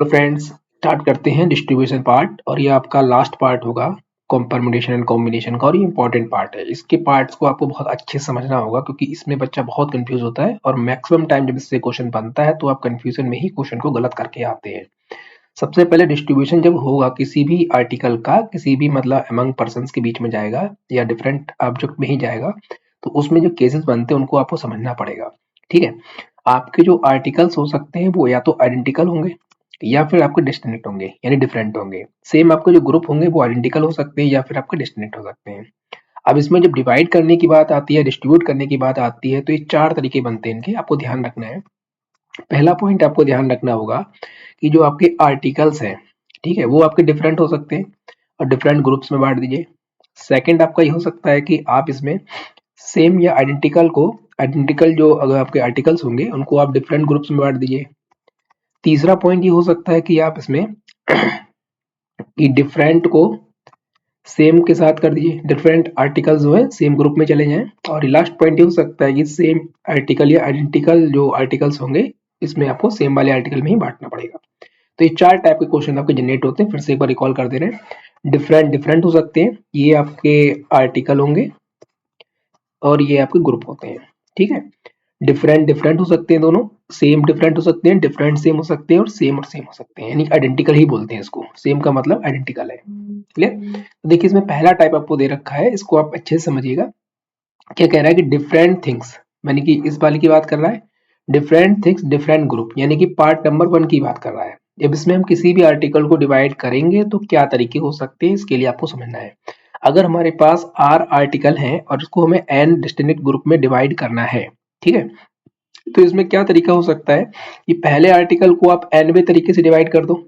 तो friends start करते हैं डिस्ट्रीब्यूशन पार्ट और ये आपका लास्ट पार्ट होगा परम्यूटेशन एंड कॉम्बिनेशन का और ये इंपॉर्टेंट पार्ट है। इसके पार्ट्स को आपको बहुत अच्छे से समझना होगा क्योंकि इसमें बच्चा बहुत कंफ्यूज होता है और मैक्सिमम टाइम जब इससे क्वेश्चन बनता है तो आप कंफ्यूजन में ही क्वेश्चन को गलत करके आते हैं। सबसे पहले डिस्ट्रीब्यूशन जब होगा किसी भी आर्टिकल का किसी भी मतलब अमंग पर्सन्स के बीच में जाएगा या डिफरेंट ऑब्जेक्ट में ही जाएगा तो उसमें जो केसेस बनते हैं उनको आपको समझना पड़ेगा। ठीक है, आपके जो आर्टिकल्स हो सकते हैं वो या तो आइडेंटिकल होंगे या फिर आपके डिस्टिंक्ट होंगे यानी डिफरेंट होंगे। सेम आपके जो ग्रुप होंगे वो आइडेंटिकल हो सकते हैं या फिर आपके डिस्टिंक्ट हो सकते हैं। अब इसमें जब डिवाइड करने की बात आती है डिस्ट्रीब्यूट करने की बात आती है तो ये चार तरीके बनते हैं इनके, आपको ध्यान रखना है। पहला पॉइंट आपको ध्यान रखना होगा कि जो आपके आर्टिकल्स हैं, ठीक है, वो आपके डिफरेंट हो सकते हैं और डिफरेंट ग्रुप्स में बांट दीजिए। सेकंड आपका ये हो सकता है कि आप इसमें सेम या आइडेंटिकल जो अगर आपके आर्टिकल्स होंगे उनको आप डिफरेंट ग्रुप्स में बांट दीजिए। तीसरा पॉइंट ये हो सकता है कि आप इसमें कि डिफरेंट को सेम के साथ कर दीजिए, डिफरेंट आर्टिकल्स जो है सेम ग्रुप में चले जाएं। और लास्ट पॉइंट ये हो सकता है कि सेम आर्टिकल या आइडेंटिकल जो आर्टिकल्स होंगे इसमें आपको सेम वाले आर्टिकल में ही बांटना पड़ेगा। तो ये चार टाइप के क्वेश्चन आपके जनरेट होते हैं। फिर से एक बार रिकॉल कर दे रहे हैं। डिफरेंट डिफरेंट हो सकते हैं, ये आपके आर्टिकल होंगे और ये आपके ग्रुप होते हैं। ठीक है, डिफरेंट डिफरेंट हो सकते हैं दोनों, सेम डिफरेंट हो सकते हैं, डिफरेंट सेम हो सकते हैं और सेम हो सकते हैं, यानी आइडेंटिकल ही बोलते हैं इसको। सेम का मतलब आइडेंटिकल है। क्लियर? तो देखिए इसमें पहला टाइप आपको दे रखा है, इसको आप अच्छे से समझिएगा। क्या कह रहा है कि डिफरेंट थिंग्स, यानी कि इस वाले की बात कर रहा है। डिफरेंट थिंग्स डिफरेंट ग्रुप, यानी कि पार्ट नंबर 1 की बात कर रहा है। जब इसमें हम किसी भी आर्टिकल को डिवाइड करेंगे तो क्या तरीके हो सकते हैं इसके लिए आपको समझना है। अगर हमारे पास आर आर्टिकल हैं और उसको हमें एन डिस्टिंक्ट ग्रुप में डिवाइड करना है, ठीक है, तो इसमें क्या तरीका हो सकता है कि पहले आर्टिकल को आप एनवे तरीके से डिवाइड कर दो।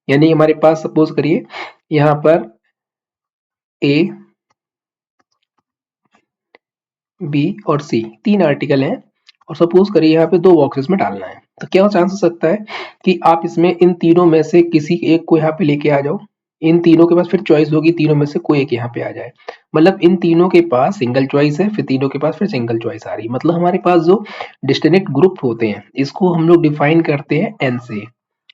यानी हमारे पास सपोज करिए यहाँ पर ए बी और सी तीन आर्टिकल हैं और सपोज करिए यहाँ पे दो बॉक्सेस में डालना है, तो क्या चांस हो सकता है कि आप इसमें इन तीनों में से किसी एक को यहाँ पे लेके आ जाओ। इन तीनों के पास फिर चॉइस होगी, तीनों में से कोई एक यहाँ पे आ जाए। मतलब इन तीनों के पास सिंगल चॉइस है, फिर तीनों के पास फिर सिंगल चॉइस आ रही है। मतलब हमारे पास जो डिस्टिंक्ट ग्रुप होते हैं इसको हम लोग डिफाइन करते हैं एन से।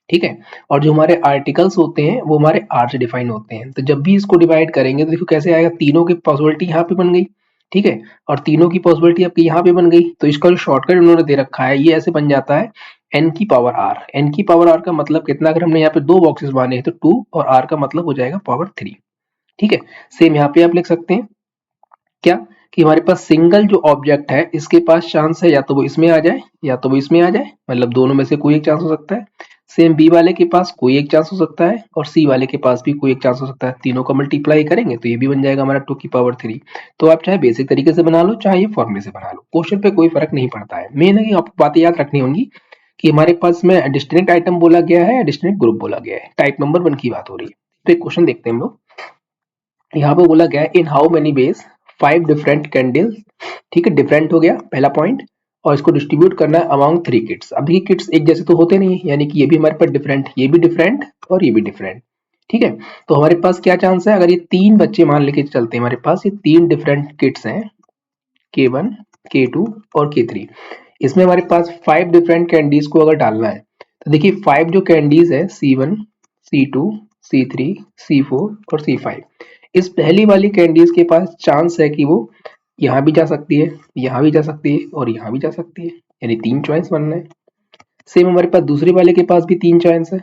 ठीक है, और जो हमारे आर्टिकल्स होते हैं वो हमारे आर से डिफाइन होते हैं। तो जब भी इसको डिवाइड करेंगे तो देखो कैसे आएगा, तीनों की पॉसिबिलिटी यहाँ पे बन गई, ठीक है, और तीनों की पॉसिबिलिटी आपकी यहाँ पे बन गई। तो इसका जो शॉर्टकट उन्होंने दे रखा है ये ऐसे बन जाता है एन की पावर आर। एन की पावर आर का मतलब कितना, अगर हमने यहाँ पे दो बॉक्सेस माने हैं तो 2 और आर का मतलब हो जाएगा पावर 3। ठीक है, सेम यहाँ पे आप लिख सकते हैं क्या कि हमारे पास सिंगल जो ऑब्जेक्ट है इसके पास चांस है या तो वो इसमें आ जाए या तो वो इसमें आ जाए, मतलब दोनों में से कोई एक चांस हो सकता है। सेम बी वाले के पास कोई एक चांस हो सकता है और सी वाले के पास भी कोई एक चांस हो सकता है। तीनों का मल्टीप्लाई करेंगे तो ये भी बन जाएगा हमारा 2 की पावर 3। तो आप चाहे बेसिक तरीके से बना लो चाहे ये फॉर्मूले से बना लो, क्वेश्चन पे कोई फर्क नहीं पड़ता है। मेन है कि आपको बातें याद रखनी होंगी कि हमारे पास में डिस्टिंक्ट आइटम बोला गया है, डिस्टिंक्ट ग्रुप बोला गया है। टाइप नंबर 1 की बात हो रही है। तो एक क्वेश्चन देखते हैं हम लोग। यहाँ पे बोला गया है in how many ways 5 different candles, ठीक है, डिफरेंट हो गया पहला पॉइंट, और इसको डिस्ट्रीब्यूट करना है अमॉन्ग 3 किड्स। अब देखिए किड्स एक जैसे तो होते नहीं है, यानी कि ये भी हमारे पास डिफरेंट, ये भी डिफरेंट और ये भी डिफरेंट। ठीक है, तो हमारे पास क्या चांस है, अगर ये तीन बच्चे मान लेके चलते हैं, हमारे पास ये तीन डिफरेंट किड्स हैं K1 K2 और K3। इसमें हमारे पास 5 डिफरेंट कैंडीज को अगर डालना है तो देखिए 5 जो कैंडीज है C1 C2 C3 C4 और C5, इस पहली वाली कैंडीज के पास चांस है कि वो यहाँ भी जा सकती है, यहाँ भी जा सकती है और यहाँ भी जा सकती है, यानी 3 चॉइस बनना है। सेम हमारे पास दूसरे वाले के पास भी 3 चांस है,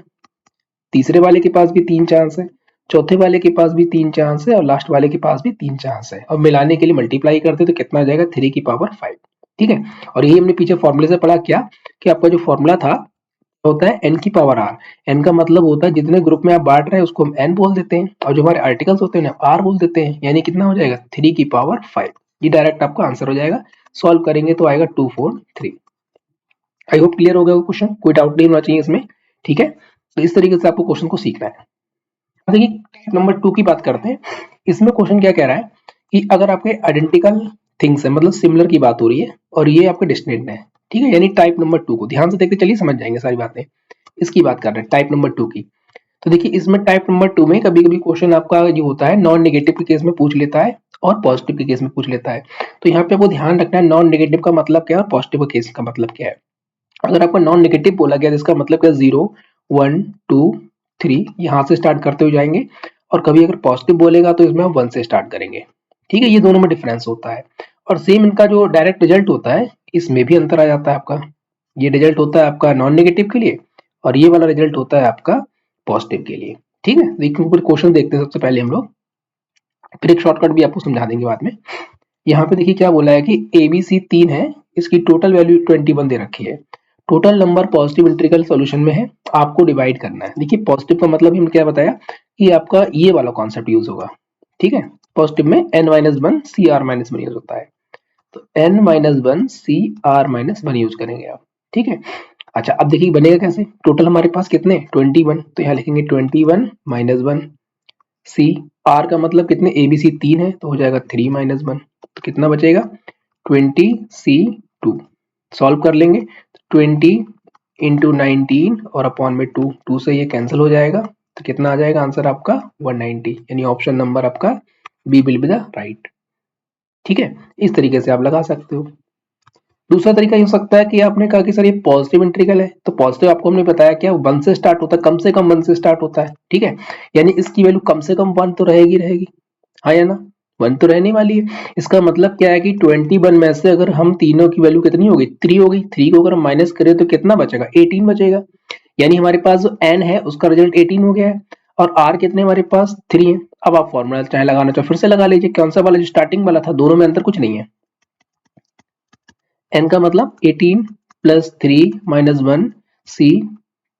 तीसरे वाले के पास भी 3 चांस है, चौथे वाले के पास भी 3 चांस है और लास्ट वाले के पास भी 3 चांस है। और मिलाने के लिए मल्टीप्लाई करते तो कितना आ जाएगा 3 की पावर 5। ठीक है, और यही हमने पीछे फॉर्मूले से पढ़ा क्या कि आपका जो फॉर्मूला था होता है एन की पावर आर। एन का मतलब होता है जितने ग्रुप में आप बांट रहे हैं उसको हम एन बोल देते हैं और जो हमारे आर्टिकल्स होते हैं आर बोल देते हैं, यानी कितना हो जाएगा 3 की पावर 5। ये डायरेक्ट आपका आंसर हो जाएगा। सॉल्व करेंगे तो आएगा 2 4 3। आई होप क्लियर हो गया क्वेश्चन, कोई डाउट नहीं होना चाहिए इसमें। ठीक है, तो इस तरीके से आपको क्वेश्चन को सीखना है। देखिए टाइप नंबर 2 की बात करते हैं। इसमें क्वेश्चन क्या कह रहा है कि अगर आपके आइडेंटिकल थिंग्स है, मतलब सिमिलर की बात हो रही है और ये आपके डिस्टिंक्ट है, ठीक है, यानी टाइप नंबर 2 को ध्यान से देखते चलिए समझ जाएंगे सारी बातें। इसकी बात कर रहे हैं टाइप नंबर 2 की। तो देखिए इसमें टाइप नंबर 2 में कभी कभी क्वेश्चन आपका जो होता है नॉन नेगेटिव के केस में पूछ लेता है और पॉजिटिव के केस में पूछ लेता है। तो यहाँ पे आपको ध्यान रखना है नॉन नेगेटिव का मतलब क्या है और पॉजिटिव केस का मतलब क्या है। अगर आपका नॉन नेगेटिव बोला गया तो इसका मतलब क्या, जीरो 1 2 3 यहाँ से स्टार्ट करते हुए जाएंगे, और कभी अगर पॉजिटिव बोलेगा तो इसमें हम 1 से स्टार्ट करेंगे। ठीक है, ये दोनों में डिफरेंस होता है। और सेम इनका जो डायरेक्ट रिजल्ट होता है इसमें भी अंतर आ जाता है आपका। ये रिजल्ट होता है आपका नॉन नेगेटिव के लिए, और ये वाला रिजल्ट होता है आपका पॉजिटिव के लिए। ठीक है, देखिए ऊपर क्वेश्चन देखते हैं सबसे पहले हम लोग, फिर एक शॉर्टकट भी आपको समझा देंगे बाद में। यहाँ पे देखिए क्या बोला है कि एबीसी 3 है, इसकी टोटल वैल्यू 21 दे रखी है। Total number positive integral solution में है, आपको डिवाइड करना है। देखिए पॉजिटिव का मतलब हमने क्या बताया कि आपका ये वाला कॉन्सेप्ट यूज होगा। ठीक है, पॉजिटिव में n-1 CR-1 यूज होता है, तो n-1 CR-1 यूज करेंगे आप। ठीक है, अच्छा अब देखिए बनेगा कैसे। टोटल हमारे पास कितने 21, तो यहाँ लिखेंगे 21 - 1 सी। आर का मतलब कितने, ए बी सी 3 है तो हो जाएगा 3 - 1, तो कितना बचेगा 20C2। सॉल्व कर लेंगे, 20 इंटू 19 और अपॉन में 2, 2 से ये कैंसिल हो जाएगा, तो कितना आ जाएगा आंसर आपका 190, यानी ऑप्शन नंबर आपका B will be the right. ठीक है, इस तरीके से आप लगा सकते हो। दूसरा तरीका ये हो सकता है कि आपने कहा कि सर ये पॉजिटिव इंटीग्रल है, तो पॉजिटिव आपको हमने बताया क्या 1 से स्टार्ट होता है, कम से कम 1 से स्टार्ट होता है। ठीक है, यानी इसकी वैल्यू कम से कम 1 तो रहेगी रहेगी, हाँ या ना, 1 तो रहने वाली है। इसका मतलब क्या है कि 21 में से अगर हम तीनों की वैल्यू कितनी हो गई 3 हो गई, 3 को अगर हम माइनस करें तो कितना बचेगा 18 बचेगा, यानी हमारे पास जो n है उसका रिजल्ट 18 हो गया है, और r कितने हमारे पास 3 है। अब आप फॉर्मूला चाहे लगाना चाहो फिर से लगा लीजिए, कौन सा वाला जो स्टार्टिंग वाला था, दोनों में अंतर कुछ नहीं है। n का मतलब 18 प्लस 3 माइनस 1 c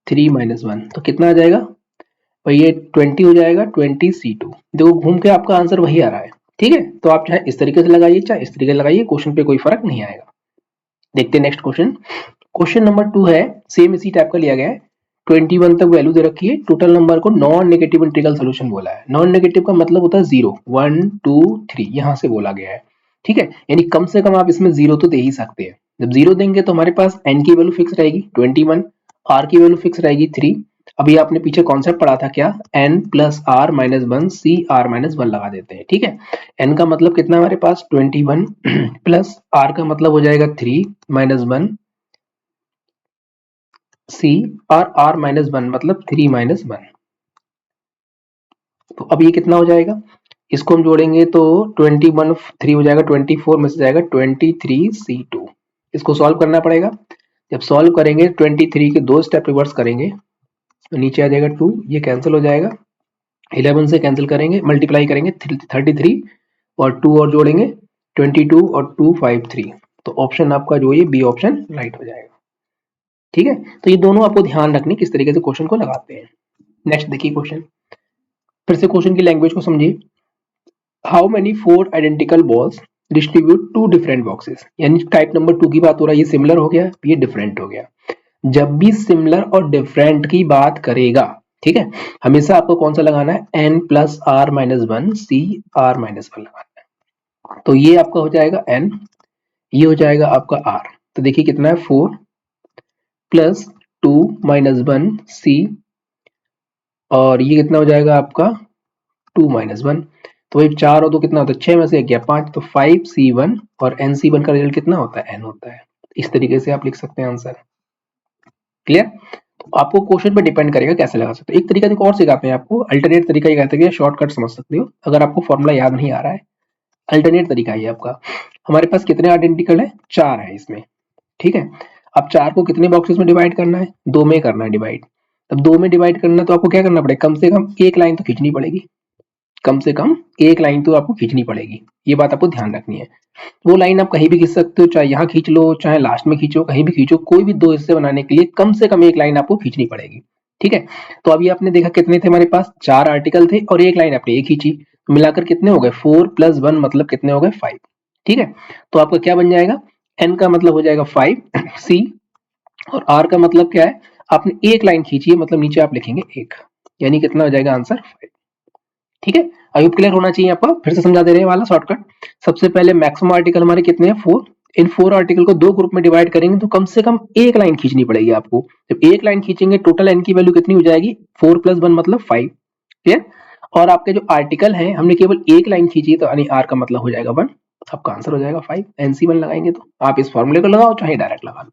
3 माइनस 1, तो कितना आ जाएगा भाई, ये 20 हो जाएगा 20C2। देखो घूम के आपका आंसर वही आ रहा है। ठीक है, तो आप चाहे इस तरीके से लगाइए चाहे इस तरीके से लगाइए, क्वेश्चन पे कोई फर्क नहीं आएगा। देखते हैं नेक्स्ट क्वेश्चन। क्वेश्चन नंबर 2 है, सेम इसी टाइप का लिया गया है। 21 तक वैल्यू दे रखी है, टोटल नंबर को नॉन नेगेटिव इंटीग्रल सॉल्यूशन बोला है। नॉन नेगेटिव का मतलब होता है 0 1 2 3, यहां से बोला गया है। ठीक है, यानी कम से कम आप इसमें 0 तो दे ही सकते हैं। जब 0 देंगे तो हमारे पास n की वैल्यू फिक्स रहेगी 21, r की वैल्यू फिक्स रहेगी 3। अभी आपने पीछे कॉन्सेप्ट पढ़ा था क्या, n plus r minus 1 C r minus 1 लगा देते हैं। ठीक है, n का मतलब कितना हमारे पास 21 प्लस r का मतलब हो जाएगा 3 माइनस 1 सी, और r माइनस 1 मतलब 3 माइनस 1। तो अब ये कितना हो जाएगा, इसको हम जोड़ेंगे तो 21 3 हो जाएगा, 24 में से जाएगा 23C2। इसको सॉल्व करना पड़ेगा। जब सॉल्व करेंगे 23 के 2 स्टेप रिवर्स करेंगे तो नीचे आ जाएगा 2, ये कैंसिल हो जाएगा। 11 से कैंसिल करेंगे, मल्टीप्लाई करेंगे 33 और 2 और जोड़ेंगे 22 और 2 53, तो ऑप्शन आपका जो ये बी ऑप्शन राइट हो जाएगा। ठीक है, तो ये दोनों आपको ध्यान रखने किस तरीके से क्वेश्चन को लगाते हैं। नेक्स्ट देखिए क्वेश्चन, फिर से क्वेश्चन की लैंग्वेज को समझिए। How many 4 identical balls distribute to different boxes, यानी टाइप नंबर 2 की बात हो रहा है, ये सिमिलर हो गया, ये डिफरेंट हो गया। जब भी सिमिलर और डिफरेंट की बात करेगा, ठीक है, हमेशा आपको कौन सा लगाना है, n plus r minus 1 C r minus 1 लगाना है। तो ये आपका हो जाएगा n, ये हो जाएगा आपका r। तो देखिए कितना है 4 प्लस 2 माइनस 1 सी, और ये कितना हो जाएगा आपका 2 माइनस 1। तो वही 4 और 2 कितना होता है, 6 में से गया 5, तो 5C1, और NC1 का रिजल्ट कितना होता है, n होता है। इस तरीके से आप लिख सकते हैं आंसर। क्लियर, तो आपको क्वेश्चन पे डिपेंड करेगा कैसे लगा सकते हो। एक तरीका देखो और सिखाते हैं आपको, अल्टरनेट तरीका ये कहते हैं कि शॉर्टकट समझ सकते हो अगर आपको फॉर्मूला याद नहीं आ रहा है। अल्टरनेट तरीका ये आपका, हमारे पास कितने आइडेंटिकल है, 4 है इसमें। ठीक है, अब 4 को कितने बॉक्सेस में डिवाइड करना है, 2 में करना है डिवाइड। अब 2 में डिवाइड करना है तो आपको क्या करना पड़ेगा, कम से कम एक लाइन तो खींचनी पड़ेगी, कम से कम एक लाइन तो आपको खींचनी पड़ेगी, ये बात आपको ध्यान रखनी है। वो लाइन आप कहीं भी खींच सकते हो, चाहे यहाँ खींच लो चाहे लास्ट में खींचो, कहीं भी खींचो, कोई भी 2 हिस्से बनाने के लिए कम से कम एक लाइन आपको खींचनी पड़ेगी। ठीक है, तो अभी आपने देखा कितने थे हमारे पास, 4 आर्टिकल थे और एक लाइन आपने एक खींची, तो मिलाकर कितने हो गए 4 प्लस 1 मतलब कितने हो गए 5। ठीक है, तो आपका क्या बन जाएगा, n का मतलब हो जाएगा 5 c, और r का मतलब क्या है, आपने एक लाइन खींची है मतलब नीचे आप लिखेंगे 1, यानी कितना हो जाएगा आंसर 5। ठीक है, आई होप क्लियर होना चाहिए आपका। फिर से समझा दे रहे हैं वाला शॉर्टकट। सबसे पहले मैक्सिमम आर्टिकल हमारे कितने हैं 4, इन 4 आर्टिकल को 2 ग्रुप में डिवाइड करेंगे तो कम से कम एक लाइन खींचनी पड़ेगी आपको। जब एक लाइन खींचेंगे टोटल n की वैल्यू कितनी हो जाएगी 4 प्लस 1 मतलब 5। क्लियर, और आपके जो आर्टिकल है हमने केवल एक लाइन खींची तो यानी r का मतलब हो जाएगा 1, आपका आंसर हो जाएगा 5। NC1 लगाएंगे तो आप इस फॉर्मूले को लगाओ चाहे डायरेक्ट लगा लो।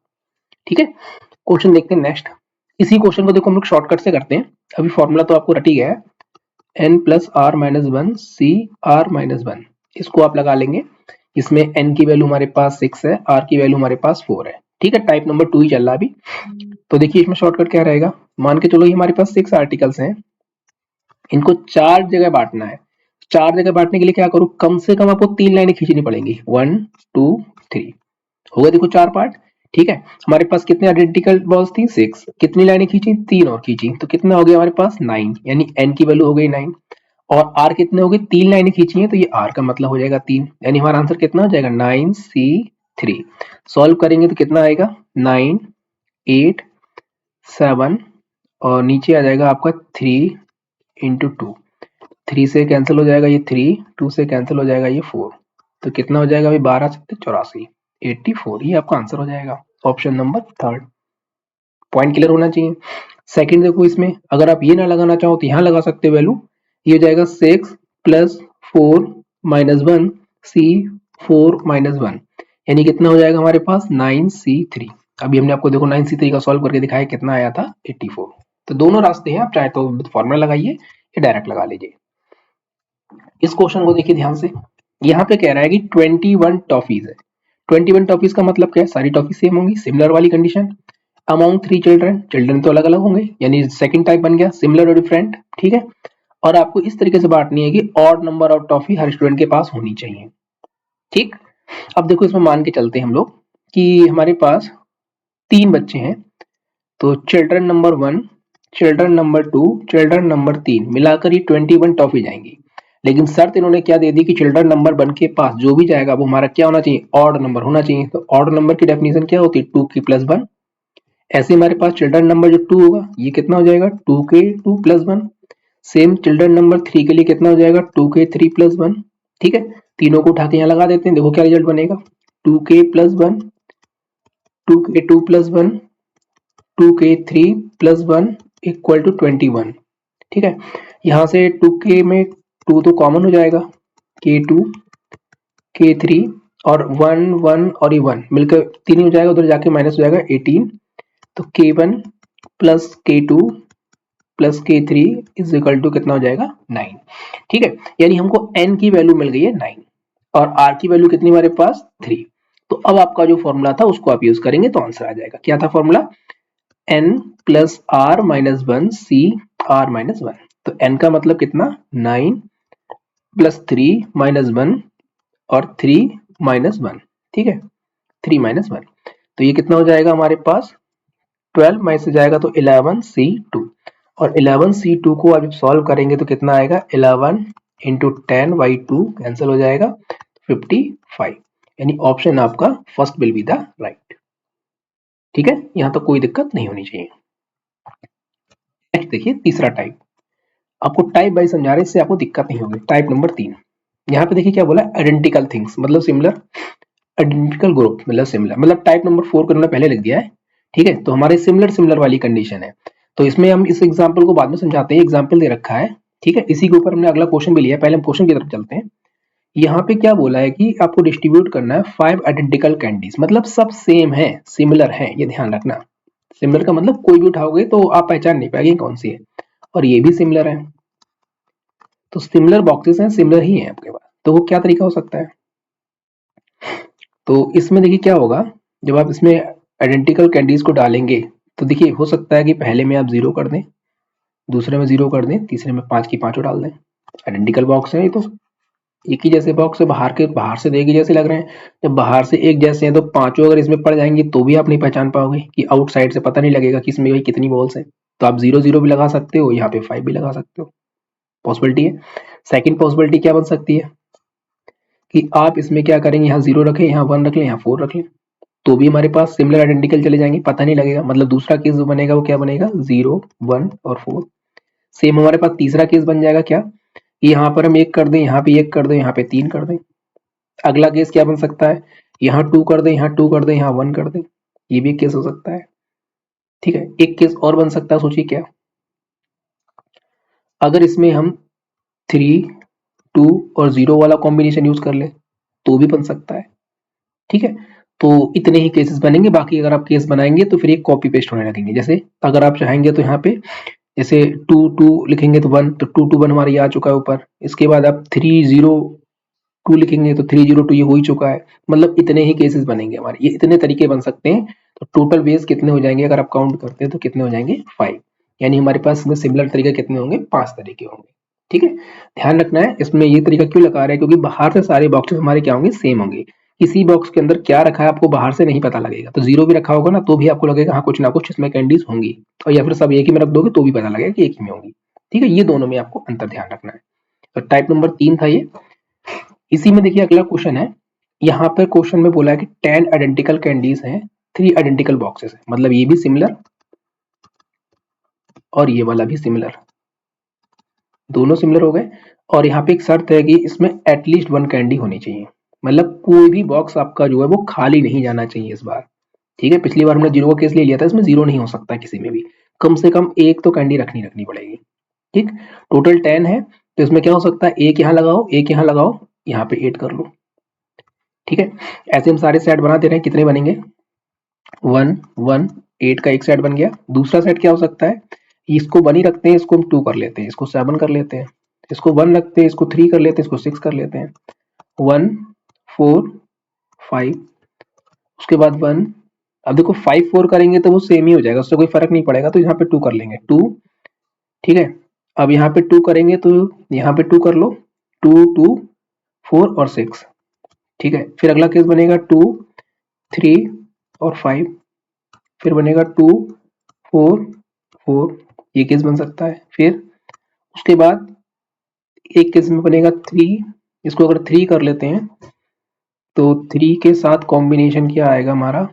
ठीक है, क्वेश्चन देखते हैं नेक्स्ट। इसी क्वेश्चन को देखो हम लोग शॉर्टकट से करते हैं। अभी फॉर्मूला तो आपको रट ही गया है, n plus r minus one C r minus one, इसको आप लगा लेंगे। इसमें n की वैल्यू हमारे पास 6 है, r की वैल्यू हमारे पास 4 है। ठीक है, टाइप नंबर 2 ही चल रहा है अभी। तो देखिए इसमें शॉर्टकट क्या रहेगा, मान के चलो ये हमारे पास 6 आर्टिकल्स हैं, इनको 4 जगह बांटना है। 4 जगह बांटने के लिए क्या करूं, कम से कम आपको 3 लाइनें खींचनी पड़ेंगी, 1 2 3, हो गए देखो 4 पार्ट। ठीक है, हमारे पास कितने आइडेंटिकल बॉल्स थी, 6, कितनी लाइनें खींची, 3 और खींची, तो कितना हो गया हमारे पास 9, यानी n की वैल्यू हो गई 9। और r कितने हो गए, 3 लाइनें खींची हैं तो ये r का मतलब हो जाएगा 3, यानी हमारा आंसर कितना हो जाएगा 9c3। सॉल्व करेंगे तो कितना आएगा 9 8 7 और नीचे आ जाएगा आपका 3 इंटू 2, 3 से कैंसिल हो जाएगा ये 3, 2 से कैंसिल हो जाएगा ये 4, तो कितना हो जाएगा अभी 12 से 84, 84, ये आपका आंसर हो जाएगा option number third. Point clear होना चाहिए। सेकंड देखो, इसमें अगर आप ये ना लगाना चाहो तो यहाँ लगा सकते हो वैल्यू, ये हो जाएगा 6 प्लस 4 माइनस 1 सी 4 माइनस 1, यानी कितना हो जाएगा हमारे पास 9c3। अभी हमने आपको देखो 9c3 का सॉल्व करके दिखाया, कितना आया था 84। तो दोनों रास्ते हैं, आप चाहे तो फॉर्मूला लगाइए या डायरेक्ट लगा लीजिए। इस क्वेश्चन को देखिए ध्यान से, यहाँ पे कह रहा है कि 21 टॉफीज है। 21 टॉफीज का मतलब क्या है, सारी टॉफी सेम होंगी, सिमिलर वाली कंडीशन। अमाउंग 3 चिल्ड्रन, चिल्ड्रन तो अलग अलग होंगे, यानी सेकंड टाइप बन गया सिमिलर और डिफरेंट। ठीक है, और आपको इस तरीके से बांटनी है कि odd number of toffee her student के पास होनी चाहिए। ठीक, अब देखो इसमें मान के चलते हैं हम लोग कि हमारे पास 3 बच्चे हैं, तो children number 1, children number 2, children number 3 मिलाकर ये 21 टॉफी जाएंगी। लेकिन शर्त इन्होंने क्या दे दी कि चिल्ड्रन नंबर 1 के पास जो भी जाएगा वो हमारा क्या होना चाहिए, ऑड नंबर होना चाहिए। तो ऑड नंबर की डेफिनेशन क्या होती है, 2 की प्लस 1। ऐसे हमारे पास चिल्ड्रन नंबर जो 2 होगा ये कितना हो जाएगा, 2 के 2 प्लस 1। सेम चिल्ड्रन नंबर 3 के लिए कितना हो जाएगा, 2 के 3 प्लस 1। ठीक है, तीनों को उठा के यहाँ लगा देते हैं, देखो क्या रिजल्ट बनेगा, 2 के प्लस 1, 2 के 2 प्लस 1, 2 के 3 प्लस 1 इक्वल टू 21। ठीक है, यहाँ से 2k में 2 तो कॉमन हो जाएगा, k2 k3 और 1 1 और ये 1 मिलकर 3 ही हो जाएगा, उधर जाके माइनस हो जाएगा 18। तो k1 plus k2 plus k3 is equal to कितना हो जाएगा 9। ठीक है, यानी हमको n की वैल्यू मिल गई है 9 और r की वैल्यू कितनी हमारे पास 3। तो अब आपका जो फॉर्मूला था उसको आप यूज करेंगे तो आंसर आ जाएगा। क्या था formula, n plus r minus one C r minus one. तो n का मतलब कितना 9 प्लस 3 माइनस 1 और 3 माइनस 1। ठीक है, 3 माइनस 1, तो ये कितना हो जाएगा हमारे पास 12 में से जाएगा तो 11c2, और 11c2 को अब सॉल्व करेंगे तो कितना आएगा 11 इंटू 10/2 कैंसिल हो जाएगा 55, यानी ऑप्शन आपका first will be the right. ठीक है, यहां तक कोई दिक्कत नहीं होनी चाहिए। नेक्स्ट देखिए तीसरा टाइप, आपको टाइप बाई समझा रहे, इससे आपको दिक्कत नहीं होगी। टाइप नंबर 3, यहाँ पे देखिए क्या बोला, आइडेंटिकल थिंग्स मतलब सिमिलर, आइडेंटिकल ग्रुप मतलब सिमिलर, मतलब टाइप नंबर 4 को उन्होंने पहले लिख दिया है। ठीक है, तो हमारे सिमिलर सिमिलर वाली कंडीशन है। तो इसमें हम इस एग्जाम्पल को बाद में समझाते हैं, एग्जाम्पल दे रखा है। ठीक है, इसी के ऊपर हमने अगला क्वेश्चन भी लिया है, पहले हम क्वेश्चन की तरफ चलते हैं। यहाँ पे क्या बोला है कि आपको डिस्ट्रीब्यूट करना है 5 आइडेंटिकल कैंडीज, मतलब सब सेम है, सिमिलर है, ये ध्यान रखना। सिमिलर का मतलब कोई भी उठाओगे तो आप पहचान नहीं पाएंगे कौन सी है, और ये भी सिमिलर है। तो सिमिलर बॉक्सेस हैं, सिमिलर ही है आपके पास, तो वो क्या तरीका हो सकता है। तो इसमें देखिए क्या होगा, जब आप इसमें आइडेंटिकल कैंडीज को डालेंगे तो देखिए हो सकता है कि पहले में आप 0 कर दें, दूसरे में 0 कर दें, तीसरे में 5 की 5 डाल दें। आइडेंटिकल बॉक्स है ये तो, एक ही जैसे बॉक्स है, बाहर से एक ही जैसे लग रहे हैं। जब बाहर से एक जैसे हैं तो पांचों अगर इसमें पड़ जाएंगे तो भी आप नहीं पहचान पाओगे, कि आउटसाइड से पता नहीं लगेगा कि इसमें भाई कितनी बॉल्स है। तो आप 0 0 भी लगा सकते हो, यहाँ पे 5 भी लगा सकते हो, पॉसिबिलिटी है। सेकंड पॉसिबिलिटी क्या बन सकती है कि आप इसमें क्या करेंगे, यहाँ 0 रखें, यहाँ 1 रख लें, यहाँ 4 रख लें, तो भी हमारे पास सिमिलर आइडेंटिकल चले जाएंगे, पता नहीं लगेगा। मतलब दूसरा केस जो बनेगा वो क्या बनेगा, 0 1 और 4। सेम हमारे पास तीसरा केस बन जाएगा क्या, यहाँ पर हम 1 कर दें, यहाँ पे 1 कर दें, यहाँ पे 3 कर दें। अगला केस क्या बन सकता है, यहाँ 2 कर दें, यहाँ 2 कर दें, यहाँ 1 कर दें, ये भी एक केस हो सकता है। ठीक है, एक केस और बन सकता है, सोचिए क्या, अगर इसमें हम 3 2 और 0 वाला कॉम्बिनेशन यूज कर ले तो भी बन सकता है। ठीक है, तो इतने ही केसेस बनेंगे, बाकी अगर आप केस बनाएंगे तो फिर ये कॉपी पेस्ट होने लगेंगे। जैसे अगर आप चाहेंगे तो यहाँ पे जैसे 2 लिखेंगे तो 1, तो 2 हमारा ये आ चुका है ऊपर। इसके बाद आप 302 लिखेंगे तो 302 ये हो ही चुका है। मतलब इतने ही केसेस बनेंगे हमारे, ये इतने तरीके बन सकते हैं। तो टोटल वेज कितने हो जाएंगे अगर आप काउंट करते हैं तो कितने हो जाएंगे 5। यानी हमारे पास में सिमिलर तरीके कितने होंगे, 5 तरीके होंगे। ठीक है, ध्यान रखना है इसमें ये तरीका क्यों लगा रहे हैं, क्योंकि बाहर से सारे बॉक्सेस हमारे क्या होंगे, सेम होंगे। किसी बॉक्स के अंदर क्या रखा है आपको बाहर से नहीं पता लगेगा। तो 0 भी रखा होगा ना तो भी आपको लगेगा हाँ कुछ ना कुछ इसमें कैंडीज होंगी, और या फिर सब एक ही में रख दोगे तो भी पता लगेगा कि एक ही में होंगी। ठीक है, ये दोनों में आपको अंतर ध्यान रखना है। तो टाइप नंबर 3 था ये। इसी में देखिए अगला क्वेश्चन है। यहाँ पर क्वेश्चन में बोला है कि 10 आइडेंटिकल कैंडीज हैं, 3 आइडेंटिकल बॉक्सेस हैं। मतलब ये भी सिमिलर और ये वाला भी सिमिलर, दोनों सिमिलर हो गए। और यहाँ पे एक शर्त है कि इसमें एटलीस्ट 1 कैंडी होनी चाहिए। मतलब कोई भी बॉक्स आपका जो है वो खाली नहीं जाना चाहिए इस बार। ठीक है, पिछली बार हमने 0 का केस ले लिया था, इसमें 0 नहीं हो सकता किसी में भी। कम से कम एक तो कैंडी रखनी रखनी पड़ेगी। ठीक, टोटल 10 है तो इसमें क्या हो सकता है, एक यहाँ लगाओ, एक यहाँ लगाओ, यहाँ पे 8 कर लो। ठीक है, ऐसे हम सारे सेट बना दे रहे हैं। कितने बनेंगे, 1 1 8 का एक सेट बन गया। दूसरा सेट क्या हो सकता है, इसको 1 ही रखते हैं, इसको हम 2 कर लेते हैं, इसको 7 कर लेते हैं, इसको 1 रखते हैं, इसको 3 कर लेते हैं, इसको 6 कर लेते हैं। 1 4 5, उसके बाद 1। अब देखो 5 4 करेंगे तो वो सेम ही हो जाएगा, उससे कोई फर्क नहीं पड़ेगा, तो यहाँ पे 2 कर लेंगे 2। ठीक है, अब यहाँ पे 2 करेंगे तो यहाँ पे 2 कर लो, 2 2 4 और 6। ठीक है, फिर अगला केस बनेगा 2 3 और 5, फिर बनेगा 2 4 4, ये केस बन सकता है। फिर उसके बाद एक केस में बनेगा 3, इसको अगर 3 कर लेते हैं तो 3 के साथ कॉम्बिनेशन क्या आएगा हमारा,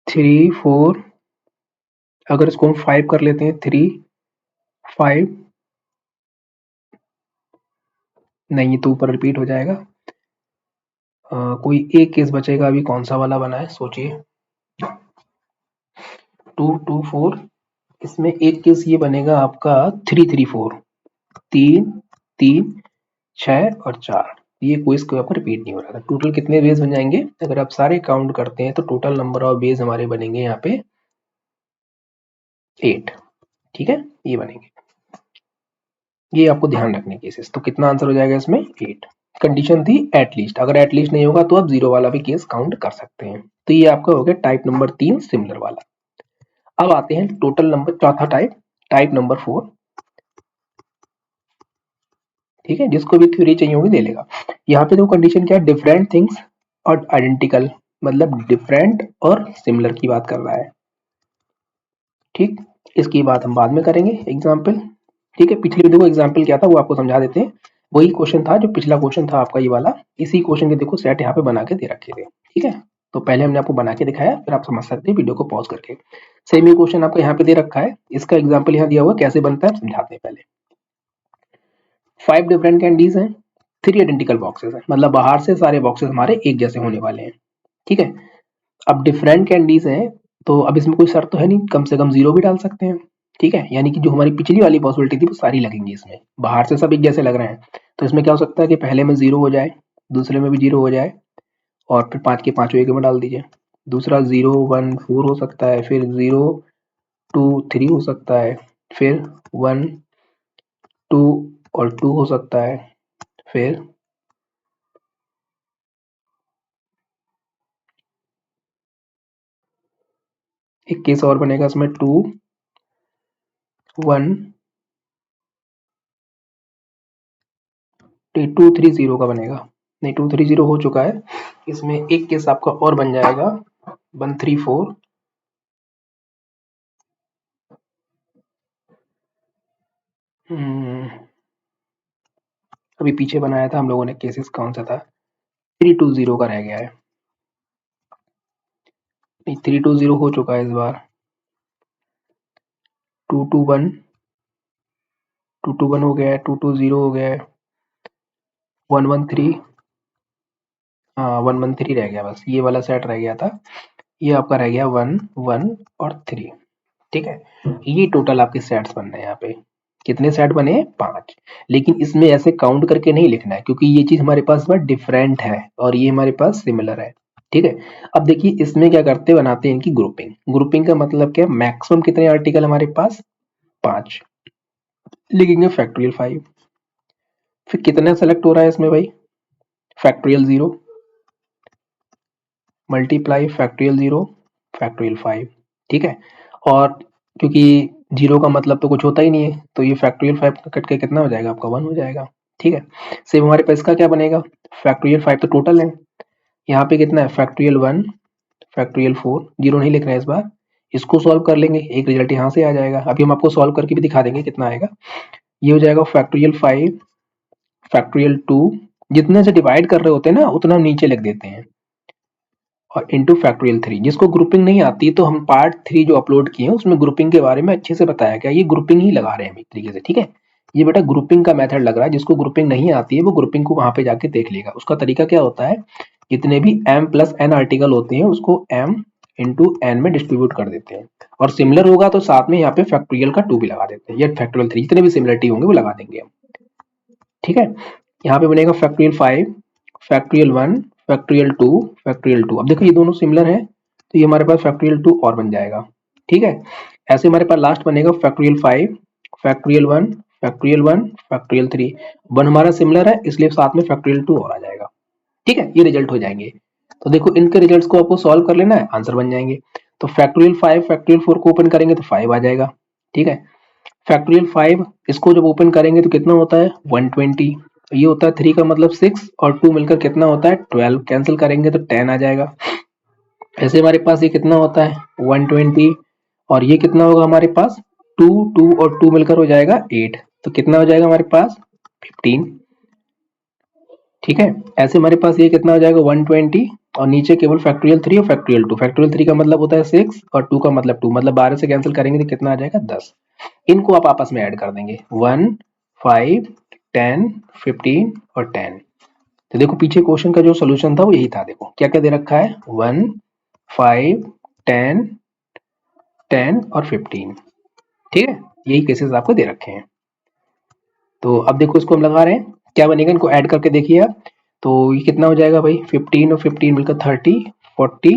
3 4, अगर इसको हम 5 कर लेते हैं, 3 5, नहीं ये तो ऊपर रिपीट हो जाएगा। कोई एक केस बचेगा अभी, कौन सा वाला बना है सोचिए, 2 2 4, इसमें एक केस ये बनेगा आपका 3 3 4, 3 3 6 और 4, ये कोई इसके ऊपर रिपीट नहीं हो रहा था। टोटल कितने बेस बन जाएंगे अगर आप सारे काउंट करते हैं तो टोटल नंबर ऑफ बेस हमारे बनेंगे यहाँ पे 8। ठीक है, ये बनेंगे, ये आपको ध्यान रखने केसेस। तो कितना आंसर हो जाएगा इसमें 8। कंडीशन थी एटलीस्ट, अगर एटलीस्ट नहीं होगा तो आप 0 वाला भी केस काउंट कर सकते हैं। तो ये आपका हो गया टाइप नंबर 3 सिमिलर वाला। अब आते हैं टोटल नंबर चौथा टाइप, टाइप नंबर 4। ठीक है, जिसको भी थ्योरी चाहिए होगी ले लेगा। यहाँ पे जो कंडीशन क्या है, डिफरेंट थिंग्स और आइडेंटिकल, मतलब डिफरेंट और सिमिलर की बात कर रहा है। ठीक, इसकी बात हम बाद में करेंगे एग्जाम्पल। ठीक है, पिछले देखो एग्जाम्पल क्या था वो आपको समझा देते हैं। वही क्वेश्चन था जो पिछला क्वेश्चन था आपका ये वाला, इसी क्वेश्चन के देखो सेट यहाँ पे बना के दे रखे थे। ठीक है, तो पहले हमने आपको बना के दिखाया, फिर आप समझ सकते हैं वीडियो को पॉज करके। सेम ही क्वेश्चन आपका यहाँ पे दे रखा है, इसका एग्जाम्पल यहाँ दिया हुआ, कैसे बनता है समझाते हैं पहले। 5 डिफरेंट कैंडीज हैं, 3 आइडेंटिकल बॉक्सेस हैं, मतलब बाहर से सारे बॉक्सेस हमारे एक जैसे होने वाले हैं। ठीक है, अब डिफरेंट कैंडीज हैं तो अब इसमें कोई शर्त तो है नहीं, कम से कम 0 भी डाल सकते हैं। ठीक है, यानी कि जो हमारी पिछली वाली पॉसिबिलिटी थी वो सारी लगेंगी इसमें, बाहर से सब एक जैसे लग रहे हैं। तो इसमें क्या हो सकता है कि पहले में 0 हो जाए, दूसरे में भी 0 हो जाए, और फिर 5 के पांचों एक में डाल दीजिए। दूसरा 0 1 4 हो सकता है, फिर 0 2 3 हो सकता है, फिर 1 2 और 2 हो सकता है, फिर एक केस और बनेगा इसमें 2 1 2 3 0 का बनेगा। नहीं 2 3 0 हो चुका है, इसमें एक केस आपका और बन जाएगा 1 3 4। अभी पीछे बनाया था हम लोगों ने केसेस, कौन सा था, 3 2 0 का रह गया है। नहीं 3 2 0 हो चुका है इस बार, 2 2 1, 2 2 1 हो गया है, 2 2 0 हो गया है, 1 1 3, हाँ 1 1 3 रह गया, बस ये वाला सेट रह गया था। ये आपका रह गया 1 1 और 3। ठीक है, ये टोटल आपके सेट्स बन रहे हैं यहाँ पे। कितने सेट बने हैं? 5। लेकिन इसमें ऐसे काउंट करके नहीं लिखना है क्योंकि ये चीज हमारे पास डिफरेंट है और ये हमारे पास सिमिलर है। ठीक है, अब देखिए इसमें क्या करते हैं, बनाते हैं इनकी ग्रुपिंग। ग्रुपिंग का मतलब क्या है, मैक्सिमम कितने आर्टिकल हमारे पास? 5। लिखेंगे फैक्टोरियल 5। फिर कितना सेलेक्ट हो रहा है इसमें भाई? Factorial 0 multiply factorial 0 factorial 5। ठीक है, और क्योंकि 0 का मतलब तो कुछ होता ही नहीं है तो ये फैक्टोरियल 5 का कट के कितना हो जाएगा आपका? 1 हो जाएगा। ठीक है, सेम हमारे पास इसका क्या बनेगा? फैक्टोरियल 5 तो टोटल है, यहाँ पे कितना है? Factorial 1 factorial 4। 0 नहीं लिख रहे हैं इस बार। इसको सॉल्व कर लेंगे, एक रिजल्ट यहाँ से आ जाएगा। अभी हम आपको सॉल्व करके भी दिखा देंगे कितना आएगा। ये हो जाएगा फैक्टोरियल 5 फैक्टोरियल 2। जितने से डिवाइड कर रहे होते हैं ना उतना हम नीचे लिख देते हैं, और इंटू फैक्टोरियल 3। जिसको ग्रुपिंग नहीं आती तो हम पार्ट 3 जो अपलोड किए हैं उसमें ग्रुपिंग के बारे में अच्छे से बताया गया, ये ग्रुपिंग ही लगा रहे हैं हम एक तरीके से। ठीक है, ये बेटा ग्रुपिंग का मेथड लग रहा है। जिसको ग्रुपिंग नहीं आती है वो ग्रुपिंग को वहां पे जाके देख लेगा। उसका तरीका क्या होता है, जितने भी m प्लस n आर्टिकल होते हैं उसको m इंटू n में डिस्ट्रीब्यूट कर देते हैं, और सिमिलर होगा तो साथ में यहाँ पे फैक्टोरियल का 2 भी लगा देते हैं, या फैक्टोरियल 3, जितने भी सिमिलरिटी होंगे वो लगा देंगे हम। ठीक है, यहाँ पे बनेगा फैक्टोरियल 5 फैक्टोरियल 1 फैक्टोरियल 2 फैक्टोरियल 2। अब देखो ये दोनों सिमिलर है तो ये हमारे पास फैक्टोरियल 2 और बन जाएगा। ठीक है, ऐसे हमारे पास लास्ट बनेगा फैक्टोरियल 5 फैक्टोरियल 1 फैक्टोरियल 1 फैक्टोरियल 3। 1 हमारा सिमिलर है इसलिए साथ में फैक्टोरियल 2 और आ जाएगा। ठीक है, ये रिजल्ट हो जाएंगे। तो देखो इनके रिजल्ट्स को आपको सॉल्व कर लेना है, आंसर बन जाएंगे। तो फैक्टोरियल 5 फैक्टोरियल 4 को ओपन करेंगे तो 5 आ जाएगा। ठीक है, फैक्टोरियल 5 इसको जब ओपन करेंगे तो कितना होता है? 120। तो ये होता है 3 का मतलब 6 और 2 मिलकर कितना होता है? 12। कैंसिल करेंगे तो 10 आ जाएगा। ऐसे हमारे पास ये कितना होता है? 120। और ये कितना होगा हमारे पास? 2 2 और 2 मिलकर हो जाएगा 8। तो कितना हो जाएगा हमारे पास? 15। ठीक है, ऐसे हमारे पास ये कितना हो जाएगा? 120, और नीचे केवल फैक्टोरियल 3 और फैक्टोरियल 2। फैक्टोरियल 3 का मतलब होता है 6 और 2 का मतलब 2, मतलब 12 से कैंसिल करेंगे तो कितना आ जाएगा? 10। इनको आप आपस में ऐड कर देंगे, 1 5 10 15 और 10। तो देखो पीछे क्वेश्चन का जो सोल्यूशन था वो यही था। देखो क्या क्या दे रखा है, 1 5 10 10 और 15। ठीक है, यही केसेस आपको दे रखे हैं। तो अब देखो इसको हम लगा रहे हैं, क्या बनेगा इनको ऐड करके देखिए आप। तो ये कितना हो जाएगा भाई? 15 और 15 मिलकर 30 40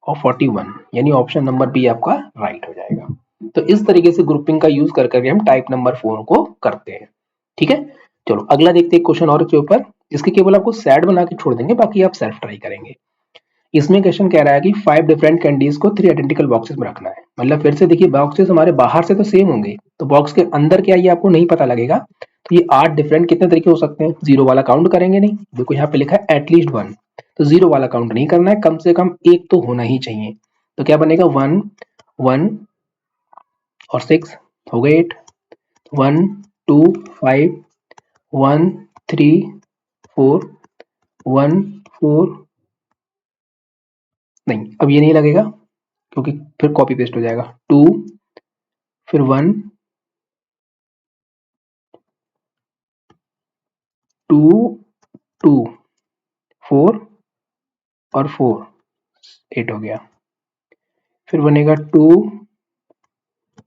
और 41, यानी ऑप्शन नंबर बी आपका राइट हो जाएगा। तो इस तरीके से ग्रुपिंग का यूज कर करके हम टाइप नंबर 4 को करते हैं। ठीक है, चलो अगला देखते हैं क्वेश्चन और के ऊपर, जिसके केवल आपको सेट बना के छोड़ देंगे, बाकी आप सेल्फ ट्राई करेंगे। इसमें क्वेश्चन कह रहा है कि 5 डिफरेंट कैंडीज को 3 आइडेंटिकल बॉक्सेस में रखना है। मतलब फिर से देखिए, बॉक्सेस हमारे बाहर से तो सेम होंगे, तो बॉक्स के अंदर क्या ये आपको नहीं पता लगेगा। तो ये 8 डिफरेंट कितने तरीके हो सकते हैं? जीरो वाला काउंट करेंगे नहीं, देखो यहाँ पे लिखा है एटलीस्ट 1, तो जीरो वाला काउंट नहीं करना है, कम से कम एक तो होना ही चाहिए। तो क्या बनेगा? 1 1 और 6 हो गए 8। 1 2 5 1 3 4 1 4। नहीं, अब ये नहीं लगेगा क्योंकि फिर कॉपी पेस्ट हो जाएगा। 2 फिर 1 2 2 4 और 4 8 हो गया। फिर बनेगा 2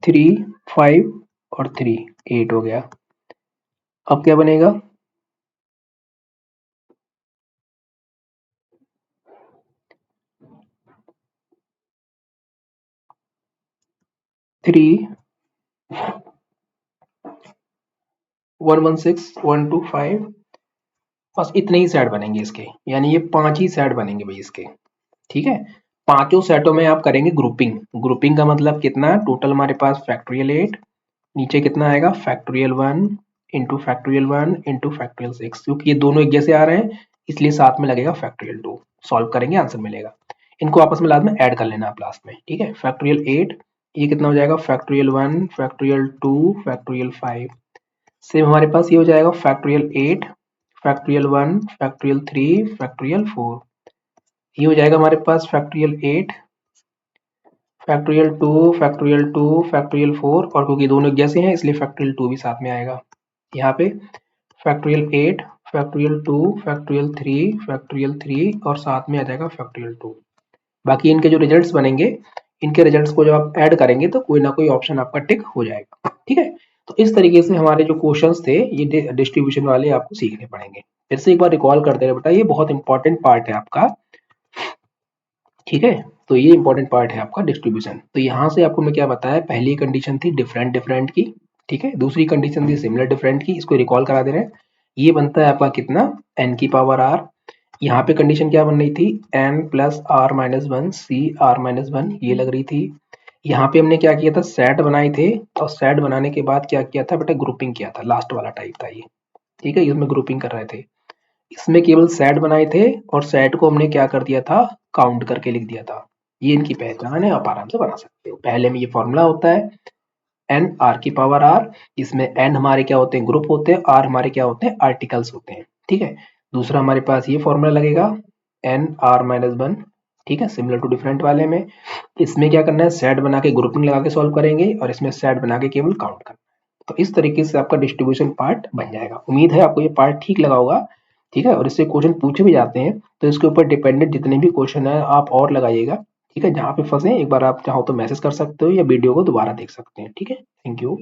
3 5 और 3 8 हो गया। अब क्या बनेगा? 3 1 1 6 1 2 5। बस इतने ही सेट बनेंगे इसके, यानी ये 5 ही सेट बनेंगे भाई इसके। ठीक है, पांचों सेटों में आप करेंगे ग्रुपिंग। ग्रुपिंग का मतलब कितना? टोटल हमारे पास फैक्टोरियल 8, नीचे कितना आएगा? Factorial 1 into factorial 1 into factorial 6। क्योंकि ये दोनों एक जैसे आ रहे हैं इसलिए साथ में लगेगा फैक्टोरियल 2। सॉल्व करेंगे, आंसर मिलेगा। इनको आपस में लास्ट में ऐड कर लेना आप लास्ट में। ठीक है, फैक्टोरियल 8, ये कितना हो जाएगा? Factorial 1 factorial 2 factorial 5। सेम हमारे पास ये हो जाएगा फैक्टोरियल 8 फैक्टोरियल 1 फैक्टोरियल 3 फैक्टोरियल 4। ये हो जाएगा हमारे पास फैक्टोरियल 8 फैक्टोरियल 2 फैक्टोरियल 2 फैक्टोरियल 4, और क्योंकि दोनों एक जैसे हैं इसलिए फैक्टोरियल 2 भी साथ में आएगा। यहाँ पे फैक्टोरियल 8 फैक्टोरियल 2 फैक्टोरियल 3 फैक्टोरियल 3 और साथ में आ जाएगा फैक्टोरियल 2। बाकी इनके जो रिजल्ट्स बनेंगे, इनके रिजल्ट्स को जब आप ऐड करेंगे तो कोई ना कोई ऑप्शन आपका टिक हो जाएगा। ठीक है, तो इस तरीके से हमारे जो क्वेश्चंस थे ये डिस्ट्रीब्यूशन वाले आपको सीखने पड़ेंगे। फिर से एक बार रिकॉल करते रहे बेटा, ये बहुत इंपॉर्टेंट पार्ट है आपका, ठीक है। तो ये इंपॉर्टेंट पार्ट है आपका डिस्ट्रीब्यूशन। तो यहाँ से आपको मैं क्या बताया, पहली कंडीशन थी डिफरेंट डिफरेंट की, ठीक है। दूसरी कंडीशन थी सिमिलर डिफरेंट की, इसको रिकॉल करा दे रहे हैं। ये बनता है आपका कितना, n की पावर r। यहाँ पे कंडीशन क्या बन रही थी, n plus r minus one C r minus one, ये लग रही थी। यहाँ पे हमने क्या किया था, सेट बनाए थे, और सेट बनाने के बाद क्या किया था बेटा, ग्रुपिंग किया था, लास्ट वाला टाइप था ये, ठीक है। इसमें ग्रुपिंग कर रहे थे, इसमें केवल सेट बनाए थे, और सेट को हमने क्या कर दिया था, काउंट करके लिख दिया था। ये इनकी पहचान है, आप आराम से बना सकते हो। पहले में ये फॉर्मूला होता है एन आर की पावर आर, इसमें एन हमारे क्या होते हैं, ग्रुप होते हैं, आर हमारे क्या होते हैं, आर्टिकल्स होते हैं, ठीक है। दूसरा हमारे पास ये फॉर्मूला लगेगा एन आर माइनस वन, ठीक है, सिमिलर टू डिफरेंट वाले में। इसमें क्या करना है, सेट बना के ग्रुपिंग लगा के सॉल्व करेंगे, और इसमें सेट बना के केवल काउंट करना है। तो इस तरीके से आपका डिस्ट्रीब्यूशन पार्ट बन जाएगा। उम्मीद है आपको ये पार्ट ठीक लगा होगा, ठीक है। और इससे क्वेश्चन पूछे भी जाते हैं, तो इसके ऊपर डिपेंडेंट जितने भी क्वेश्चन है आप और लगाइएगा, ठीक है। जहाँ पे फंसे एक बार आप चाहो तो मैसेज कर सकते हो, या वीडियो को दोबारा देख सकते हैं, ठीक है। Thank you.